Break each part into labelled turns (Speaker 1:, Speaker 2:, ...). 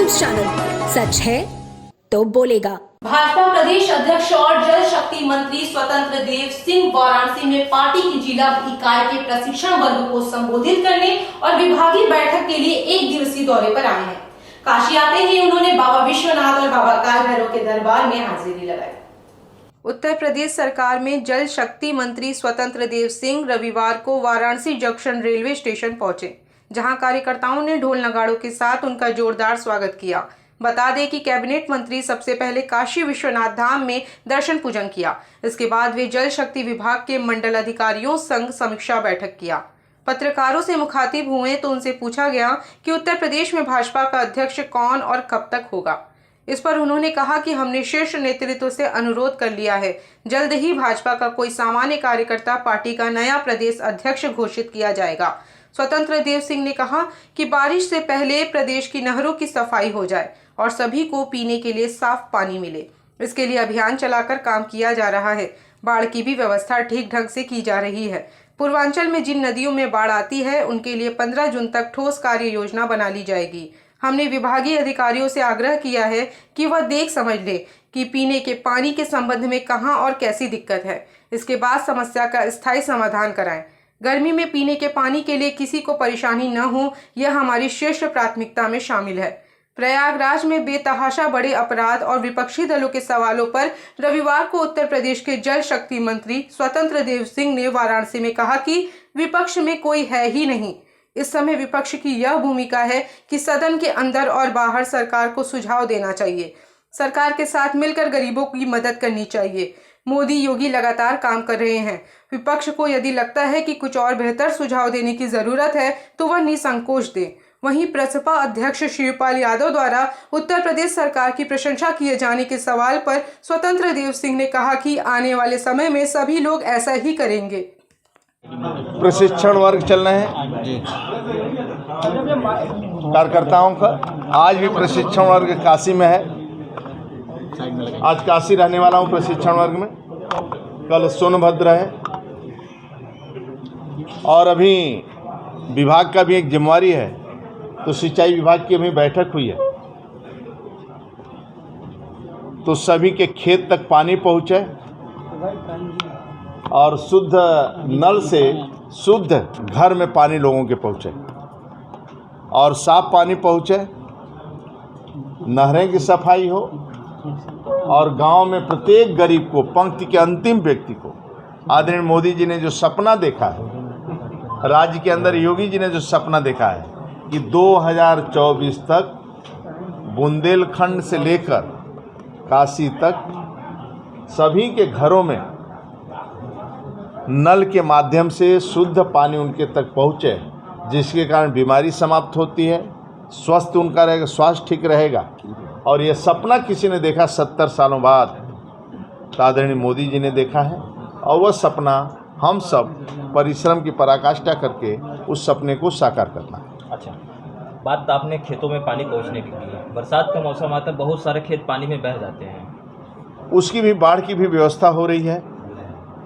Speaker 1: News channel, सच है तो बोलेगा।
Speaker 2: भाजपा प्रदेश अध्यक्ष और जल शक्ति मंत्री स्वतंत्र देव सिंह वाराणसी में पार्टी की जिला इकाई के प्रशिक्षण वर्ग को संबोधित करने और विभागीय बैठक के लिए 1 दिवसीय दौरे पर आए हैं। काशी आते ही उन्होंने बाबा विश्वनाथ और बाबा काल भैरव के दरबार में हाजिरी लगाई। उत्तर प्रदेश सरकार में जल शक्ति मंत्री स्वतंत्र देव सिंह रविवार को वाराणसी जंक्शन रेलवे स्टेशन पहुंचे, जहां कार्यकर्ताओं ने ढोल नगाड़ों के साथ उनका जोरदार स्वागत किया। बता दें कि कैबिनेट मंत्री सबसे पहले काशी विश्वनाथ धाम में दर्शन पूजन किया। इसके बाद वे जल शक्ति विभाग के मंडल अधिकारियों संग समीक्षा बैठक किया। पत्रकारों से मुखातिब हुए तो उनसे पूछा गया कि उत्तर प्रदेश में भाजपा का अध्यक्ष कौन और कब तक होगा। इस पर उन्होंने कहा कि हमने शीर्ष नेतृत्व से अनुरोध कर लिया है, जल्द ही भाजपा का कोई सामान्य कार्यकर्ता पार्टी का नया प्रदेश अध्यक्ष घोषित किया जाएगा। स्वतंत्र देव सिंह ने कहा कि बारिश से पहले प्रदेश की नहरों की सफाई हो जाए और सभी को पीने के लिए साफ पानी मिले। इसके लिए अभियान चलाकर काम किया जा रहा है। बाढ़ की भी व्यवस्था ठीक ढंग से की जा रही है। पूर्वांचल में जिन नदियों में बाढ़ आती है उनके लिए 15 जून तक ठोस कार्य योजना बना ली जाएगी। हमने विभागीय अधिकारियों से आग्रह किया है कि वह देख समझ ले कि पीने के पानी के संबंध में कहां और कैसी दिक्कत है। इसके बाद समस्या का स्थायी समाधान कराएं। गर्मी में पीने के पानी के लिए किसी को परेशानी न हो, यह हमारी शीर्ष प्राथमिकता में शामिल है। प्रयागराज में बेतहाशा बड़े अपराध और विपक्षी दलों के सवालों पर रविवार को उत्तर प्रदेश के जल शक्ति मंत्री स्वतंत्र देव सिंह ने वाराणसी में कहा कि विपक्ष में कोई है ही नहीं। इस समय विपक्ष की यह भूमिका है कि सदन के अंदर और बाहर सरकार को सुझाव देना चाहिए। सरकार के साथ मिलकर गरीबों की मदद करनी चाहिए। मोदी योगी लगातार काम कर रहे हैं। विपक्ष को यदि लगता है कि कुछ और बेहतर सुझाव देने की जरूरत है तो वह निसंकोच दे। वहीं प्रसपा अध्यक्ष शिवपाल यादव द्वारा उत्तर प्रदेश सरकार की प्रशंसा किए जाने के सवाल पर स्वतंत्र देव सिंह ने कहा कि आने वाले समय में सभी लोग ऐसा ही करेंगे।
Speaker 3: प्रशिक्षण वर्ग चल रहे हैं जी कार्यकर्ताओं का। आज भी प्रशिक्षण वर्ग काशी में है। आज काशी रहने वाला हूँ प्रशिक्षण वर्ग में। कल सोनभद्र है और अभी विभाग का भी एक जिम्मेवारी है, तो सिंचाई विभाग की अभी बैठक हुई है तो सभी के खेत तक पानी पहुँचे और शुद्ध नल से शुद्ध घर में पानी लोगों के पहुँचे और साफ पानी पहुँचे, नहरें की सफाई हो और गांव में प्रत्येक गरीब को, पंक्ति के अंतिम व्यक्ति को, आदरणीय मोदी जी ने जो सपना देखा है, राज्य के अंदर योगी जी ने जो सपना देखा है कि 2024 तक बुंदेलखंड से लेकर काशी तक सभी के घरों में नल के माध्यम से शुद्ध पानी उनके तक पहुँचे, जिसके कारण बीमारी समाप्त होती है, स्वस्थ उनका रहेगा, स्वास्थ्य ठीक रहेगा। और ये सपना किसी ने देखा 70 सालों बाद, तो आदरणीय मोदी जी ने देखा है और वह सपना हम सब परिश्रम की पराकाष्ठा करके उस सपने को साकार करना है।
Speaker 4: अच्छा, बात आपने खेतों में पानी पहुंचने की की है। बरसात का मौसम आता है, बहुत सारे खेत पानी में बह जाते हैं।
Speaker 3: उसकी भी, बाढ़ की भी व्यवस्था हो रही है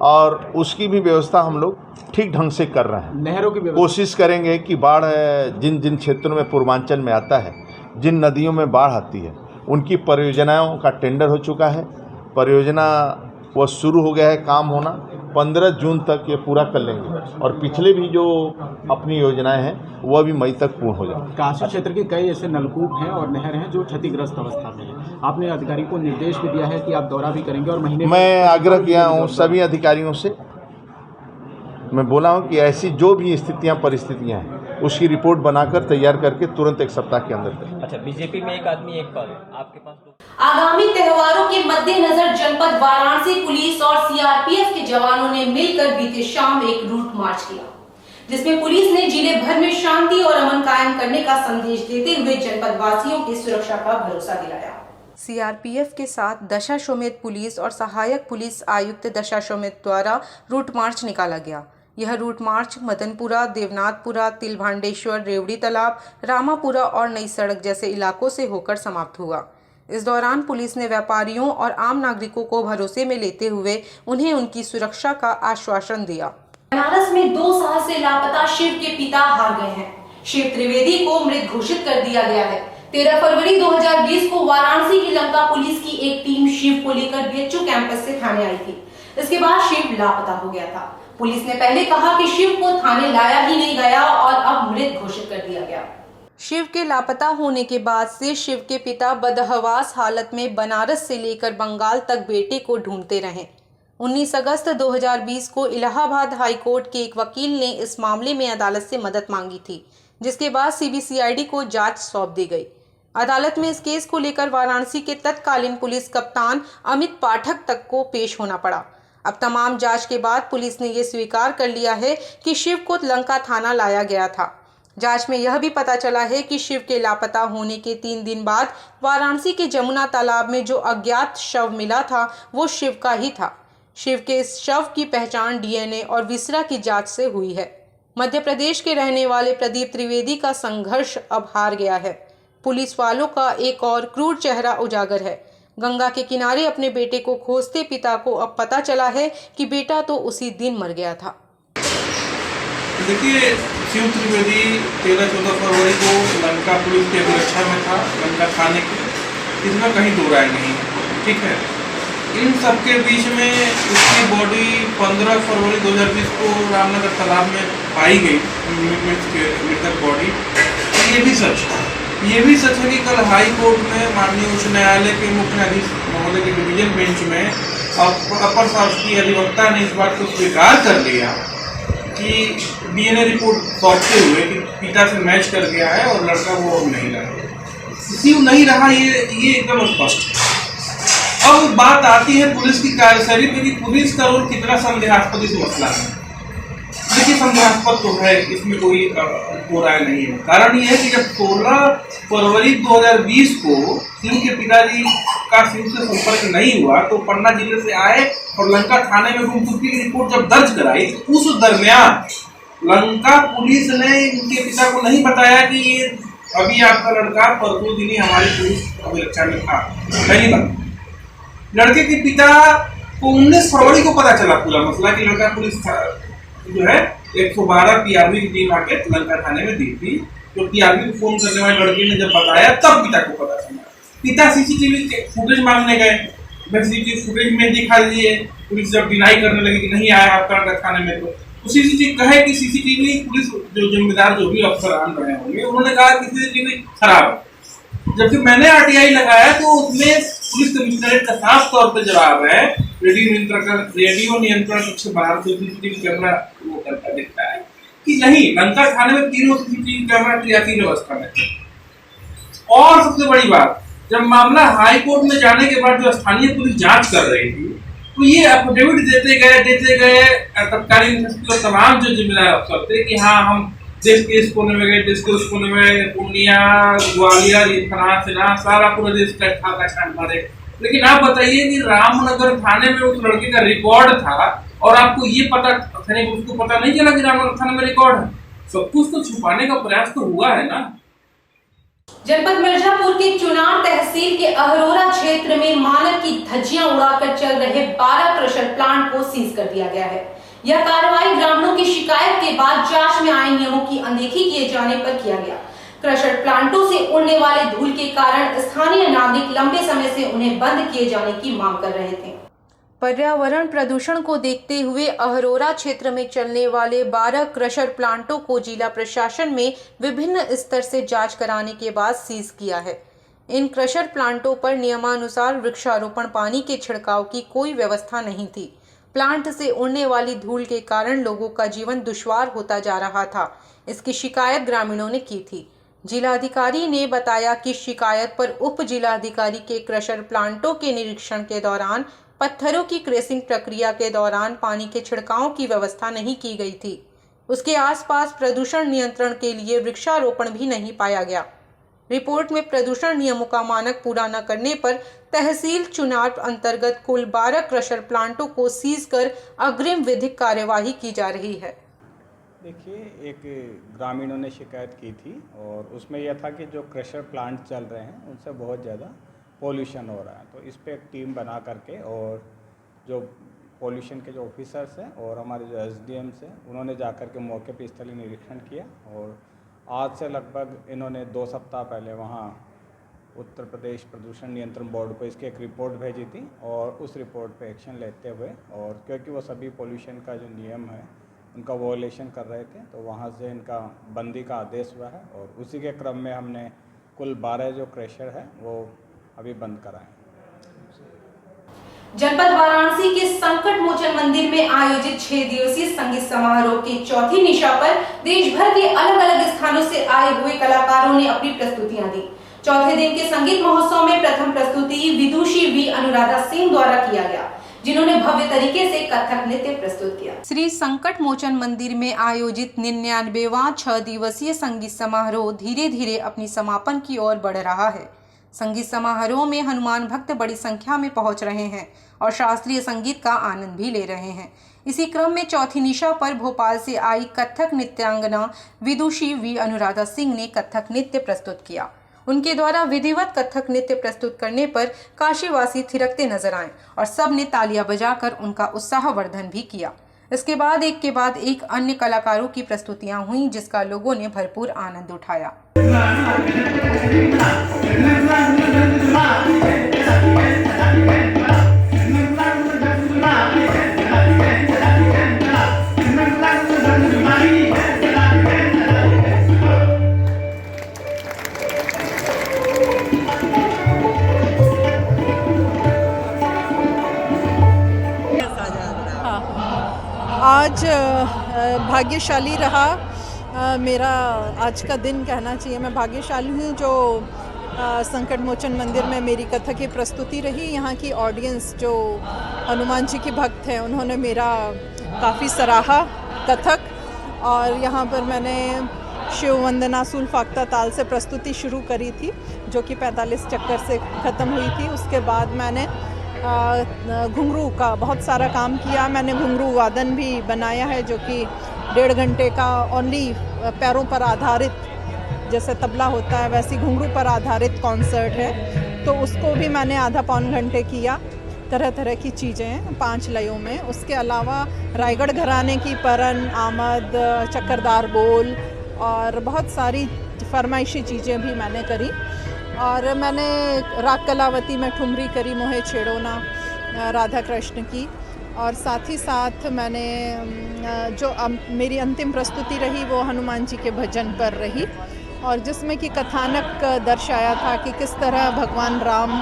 Speaker 3: और उसकी भी व्यवस्था हम लोग ठीक ढंग से कर रहे हैं।
Speaker 5: नहरों की
Speaker 3: कोशिश करेंगे कि बाढ़ जिन जिन क्षेत्रों में पूर्वांचल में आता है, जिन नदियों में बाढ़ आती है, उनकी परियोजनाओं का टेंडर हो चुका है। परियोजना वो शुरू हो गया है काम होना। 15 जून तक ये पूरा कर लेंगे और पिछले भी जो अपनी योजनाएं हैं वह भी मई तक पूर्ण हो जाए।
Speaker 5: काशी क्षेत्र के कई ऐसे नलकूप हैं और नहर हैं जो क्षतिग्रस्त अवस्था में हैं। आपने अधिकारी को निर्देश भी दिया है कि आप दौरा भी करेंगे और महीने
Speaker 3: मैं आग्रह किया हूँ सभी अधिकारियों से। मैं बोला हूँ कि ऐसी जो भी स्थितियाँ परिस्थितियाँ हैं उसकी रिपोर्ट बनाकर तैयार करके तुरंत 1 सप्ताह के अंदर करें।
Speaker 4: अच्छा, बीजेपी में एक आदमी एक पद, आपके पास तो।
Speaker 2: आगामी त्योहारों के मद्देनजर जनपद वाराणसी पुलिस और सीआरपीएफ के जवानों ने मिलकर बीते शाम एक रूट मार्च किया, जिसमें पुलिस ने जिले भर में शांति और अमन कायम करने का संदेश देते हुए जनपद वासियों की सुरक्षा का भरोसा दिलाया। सीआरपीएफ के साथ दशाश्वमेध पुलिस और सहायक पुलिस आयुक्त दशाश्वमेध द्वारा रूट मार्च निकाला गया। यह रूट मार्च मदनपुरा, देवनाथपुरा, तिलभांडेश्वर, रेवड़ी तालाब, रामापुरा और नई सड़क जैसे इलाकों से होकर समाप्त हुआ। इस दौरान पुलिस ने व्यापारियों और आम नागरिकों को भरोसे में लेते हुए उन्हें उनकी सुरक्षा का आश्वासन दिया। बनारस में 2 साल से लापता शिव के पिता हार गए हैं। शिव त्रिवेदी को मृत घोषित कर दिया गया है। 13 फरवरी 2020 को वाराणसी की लंका पुलिस की एक टीम शिव को लेकर बीएचयू कैंपस से थाने आई थी। इसके बाद शिव लापता हो गया था। पुलिस ने पहले कहा कि शिव को थाने लाया ही नहीं गया और अब मृत घोषित कर दिया गया। शिव के लापता होने के बाद से शिव के पिता बदहवास हालत में बनारस से लेकर बंगाल तक बेटे को ढूंढते रहे। 19 अगस्त 2020 को इलाहाबाद हाई कोर्ट के एक वकील ने इस मामले में अदालत से मदद मांगी थी, जिसके बाद सीबीसीआईडी को जांच सौंप दी गई। अदालत में इस केस को लेकर वाराणसी के तत्कालीन पुलिस कप्तान अमित पाठक तक को पेश होना पड़ा। अब तमाम जांच के बाद पुलिस ने यह स्वीकार कर लिया है कि शिव को लंका थाना लाया गया था। जांच में यह भी पता चला है कि शिव के लापता होने के 3 दिन बाद वाराणसी के जमुना तालाब में जो अज्ञात शव मिला था वो शिव का ही था। शिव के इस शव की पहचान डीएनए और विसरा की जांच से हुई है। मध्य प्रदेश के रहने वाले प्रदीप त्रिवेदी का संघर्ष अब हार गया है। पुलिस वालों का एक और क्रूर चेहरा उजागर है। गंगा के किनारे अपने बेटे को खोजते पिता को अब पता चला है कि बेटा तो उसी दिन मर गया था।
Speaker 6: देखिए, शिव त्रिवेदी 13-14 फरवरी को लंका पुलिस की अभिरक्षा में था, लंका थाने के, इसमें कहीं दो राय नहीं है, ठीक है। इन सबके बीच में उसकी बॉडी 15 फरवरी 2020 को रामनगर तालाब में पाई गई, मृतक बॉडी। ये भी सच है, ये भी सच है कि कल हाई कोर्ट में माननीय उच्च न्यायालय के मुख्य न्यायाधीश महोदय के डिवीजन बेंच में अपर शासकीय अधिवक्ता ने इस बात को स्वीकार कर लिया कि डीएनए रिपोर्ट सौंपते हुए कि पिता से मैच कर गया है और लड़का वो अब नहीं रहा, शिव नहीं रहा, ये एकदम स्पष्ट है। अब बात आती है पुलिस की कार्यशैली पे कि पुलिस का रोल कितना संदेहास्पद इस मसला है। देखिए, संदेहास्पद तो है, इसमें कोई राय नहीं है। कारण ये है कि जब 16 फरवरी 2020 को शिव के पिताजी का शिव से संपर्क नहीं हुआ तो पन्ना जिले से आए और लंका थाने में गुमशुदगी की रिपोर्ट जब दर्ज कराई तो उस दरमियान लंका पुलिस ने इनके पिता को नहीं बताया कि ये अभी आपका लड़का परसों दिन ही हमारी पुलिस अभिरक्षा में था। पहली बात, लड़के के पिता को 19 फरवरी को पता चला पूरा मसला कि लड़का पुलिस जो है 112 टीआरबी की टीम आके लंका थाने में दी थी। तो टीआरबी को फोन करने वाले लड़के ने जब बताया तब पिता को पता चला। पिता सीसीटीवी फुटेज मांगने गए, सीसीटीवी फुटेज में दिखा दिए। पुलिस जब डिनाई करने लगी कि नहीं आया आपका लड़का थाने में, तो सीसीटीवी कहे कि सीसीटीवी पुलिस जो जिम्मेदार जो भी अफसरान रहे होंगे उन्होंने कहा कि सीसीटीवी खराब है। जबकि मैंने आरटीआई लगाया तो उसमें पुलिस कमिश्नरेट का साफ तौर पर जवाब है, रेडियो नियंत्रण कक्ष बाहर से सीसीटीवी कैमरा वो करता दिखता है कि नहीं, लंका थाने में तीनों सीसीटीवी कैमरा क्रियाशील अवस्था में थे। और सबसे बड़ी बात, जब मामला हाई कोर्ट में जाने के बाद जो स्थानीय पुलिस जांच कर रही थी तो ये एफिडेविट देते गए तत्कालीन एसपी और तमाम जो जिम्मेदार अफसर थे कि हाँ हम देश के इस कोने में गए, देश के उस कोने में, पूर्णिया, ग्वालियर, फना सारा पूरा देश का खाता छान मारे। लेकिन आप बताइए कि रामनगर थाने में उस लड़के का रिकॉर्ड था और आपको ये पता उसको पता नहीं चला कि रामनगर थाने में रिकॉर्ड है। सब कुछ तो छुपाने का प्रयास तो हुआ है ना।
Speaker 2: जनपद मिर्जापुर के चुनार तहसील के अहरोरा क्षेत्र में मानव की धज्जियां उड़ाकर चल रहे 12 क्रशर प्लांट को सीज कर दिया गया है। यह कार्रवाई ग्रामीणों की शिकायत के बाद जांच में आए नियमों की अनदेखी किए जाने पर किया गया। क्रशर प्लांटों से उड़ने वाले धूल के कारण स्थानीय नागरिक लंबे समय से उन्हें बंद किए जाने की मांग कर रहे थे। पर्यावरण प्रदूषण को देखते हुए अहरोरा क्षेत्र में चलने वाले 12 क्रशर प्लांटों को जिला प्रशासन में विभिन्न स्तर से जांच कराने के बाद सीज किया है। इन क्रशर प्लांटों पर नियमानुसार वृक्षारोपण, पानी के छिड़काव की कोई व्यवस्था नहीं थी। प्लांट से उड़ने वाली धूल के कारण लोगों का जीवन दुश्वार होता जा रहा था। इसकी शिकायत ग्रामीणों ने की थी। जिलाधिकारी ने बताया कि शिकायत पर उप जिलाधिकारी के क्रशर प्लांटों के निरीक्षण के दौरान पत्थरों की क्रेसिंग प्रक्रिया के दौरान पानी के छिड़काव की व्यवस्था नहीं की गई थी। उसके आसपास प्रदूषण नियंत्रण के लिए वृक्षारोपण भी नहीं पाया गया। रिपोर्ट में प्रदूषण नियमों का मानक पूरा न करने पर तहसील चुनार अंतर्गत कुल 12 क्रशर प्लांटों को सीज कर अग्रिम विधिक कार्यवाही की जा रही है।
Speaker 7: देखिए, एक ग्रामीणों ने शिकायत की थी और उसमें यह था कि जो क्रशर प्लांट चल रहे हैं उनसे बहुत ज़्यादा पॉल्यूशन हो रहा है। तो इस पर एक टीम बना करके और जो पॉल्यूशन के जो ऑफिसर्स हैं और हमारे जो एसडीएम्स हैं उन्होंने जाकर के मौके पर स्थलीय निरीक्षण किया और आज से लगभग इन्होंने 2 सप्ताह पहले वहाँ उत्तर प्रदेश प्रदूषण नियंत्रण बोर्ड को इसकी एक रिपोर्ट भेजी थी और उस रिपोर्ट पे एक्शन लेते हुए, और क्योंकि वो सभी पोल्यूशन का जो नियम है उनका वॉयलेशन कर रहे थे, तो वहाँ से इनका बंदी का आदेश हुआ है और उसी के क्रम में हमने कुल 12 जो क्रशर है वो अभी बंद कराए।
Speaker 2: जनपद वाराणसी के संकट मोचन मंदिर में आयोजित 6 दिवसीय संगीत समारोह की चौथी निशा पर देश भर के अलग अलग स्थानों से आए हुए कलाकारों ने अपनी प्रस्तुतियां दी। चौथे दिन के संगीत महोत्सव में प्रथम प्रस्तुति विदुषी वी अनुराधा सिंह द्वारा किया गया, जिन्होंने भव्य तरीके से कथक नृत्य प्रस्तुत किया। श्री संकट मोचन मंदिर में आयोजित 99वां 6 दिवसीय संगीत समारोह धीरे धीरे अपनी समापन की ओर बढ़ रहा है। संगीत समारोह में हनुमान भक्त बड़ी संख्या में पहुंच रहे हैं और शास्त्रीय संगीत का आनंद भी ले रहे हैं। इसी क्रम में चौथी निशा पर भोपाल से आई कथक नृत्यांगना विदुषी वी अनुराधा सिंह ने कथक नृत्य प्रस्तुत किया। उनके द्वारा विधिवत कथक नृत्य प्रस्तुत करने पर काशीवासी थिरकते नजर आए और सब ने तालियां बजाकर उनका उत्साहवर्धन भी किया। इसके बाद एक अन्य कलाकारों की प्रस्तुतियां हुईं, जिसका लोगों ने भरपूर आनंद उठाया।
Speaker 8: आज भाग्यशाली रहा मेरा आज का दिन, कहना चाहिए मैं भाग्यशाली हूँ जो संकट मोचन मंदिर में मेरी कथक की प्रस्तुति रही। यहाँ की ऑडियंस जो हनुमान जी की भक्त हैं उन्होंने मेरा काफ़ी सराहा कथक, और यहाँ पर मैंने शिव वंदना सूल फाख्ता ताल से प्रस्तुति शुरू करी थी जो कि 45 चक्कर से ख़त्म हुई थी। उसके बाद मैंने घुंघरू का बहुत सारा काम किया। मैंने घुंघरू वादन भी बनाया है जो कि 1.5 घंटे का ओनली पैरों पर आधारित, जैसे तबला होता है वैसी घुंघरू पर आधारित कॉन्सर्ट है, तो उसको भी मैंने आधा पौन घंटे किया। तरह तरह की चीज़ें 5 लयों में। उसके अलावा रायगढ़ घराने की परन, आमद, चक्करदार बोल और बहुत सारी फरमाइशी चीज़ें भी मैंने करी। और मैंने राग कलावती में ठुमरी करी, मोहे छेड़ो ना, राधा कृष्ण की। और साथ ही साथ मैंने जो मेरी अंतिम प्रस्तुति रही वो हनुमान जी के भजन पर रही, और जिसमें कि कथानक दर्शाया था कि किस तरह भगवान राम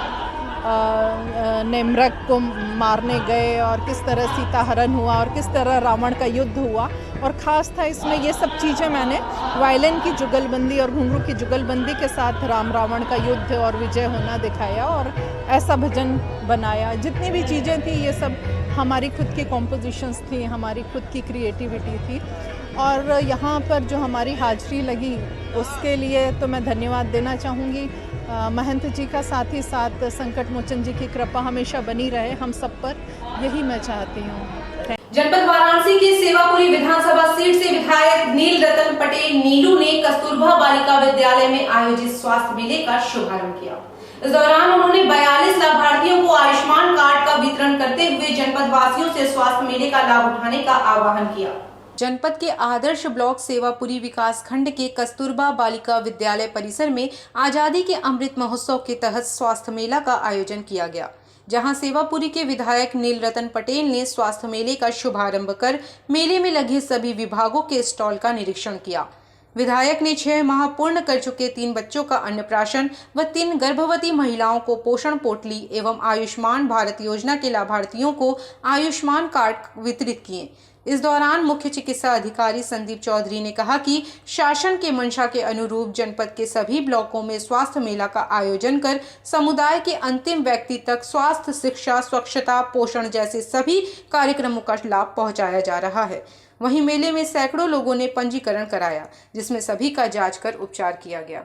Speaker 8: ने मृग को मारने गए और किस तरह सीता हरण हुआ और किस तरह रावण का युद्ध हुआ। और ख़ास था इसमें ये सब चीज़ें मैंने वायलिन की जुगलबंदी और घुंघरू की जुगलबंदी के साथ राम रावण का युद्ध और विजय होना दिखाया और ऐसा भजन बनाया। जितनी भी चीज़ें थी ये सब हमारी खुद की कॉम्पोजिशंस थी, हमारी खुद की क्रिएटिविटी थी। और यहाँ पर जो हमारी हाजिरी लगी उसके लिए तो मैं धन्यवाद देना चाहूँगी महंत जी का, साथ ही साथ संकट मोचन जी की कृपा हमेशा बनी रहे हम सब पर, यही मैं चाहती हूँ।
Speaker 2: जनपद वाराणसी के सेवापुरी विधानसभा सीट से विधायक नील रतन पटेल नीलू ने कस्तूरबा बालिका विद्यालय में आयोजित स्वास्थ्य मेले का शुभारंभ किया। इस दौरान उन्होंने 42 लाभार्थियों को आयुष्मान कार्ड का वितरण करते हुए जनपद वासियों से स्वास्थ्य मेले का लाभ उठाने का आह्वान किया। जनपद के आदर्श ब्लॉक सेवापुरी विकास खंड के कस्तूरबा बालिका विद्यालय परिसर में आजादी के अमृत महोत्सव के तहत स्वास्थ्य मेला का आयोजन किया गया, जहां सेवापुरी के विधायक नील रतन पटेल ने स्वास्थ्य मेले का शुभारंभ कर मेले में लगे सभी विभागों के स्टॉल का निरीक्षण किया। विधायक ने 6 माह पूर्ण कर चुके 3 बच्चों का अन्नप्राशन व 3 गर्भवती महिलाओं को पोषण पोटली एवं आयुष्मान भारत योजना के लाभार्थियों को आयुष्मान कार्ड वितरित किए। इस दौरान मुख्य चिकित्सा अधिकारी संदीप चौधरी ने कहा कि शासन के मंशा के अनुरूप जनपद के सभी ब्लॉकों में स्वास्थ्य मेला का आयोजन कर समुदाय के अंतिम व्यक्ति तक स्वास्थ्य, शिक्षा, स्वच्छता, पोषण जैसे सभी कार्यक्रमों का लाभ पहुंचाया जा रहा है। वहीं मेले में सैकड़ों लोगों ने पंजीकरण कराया, जिसमें सभी का जांच कर उपचार किया गया।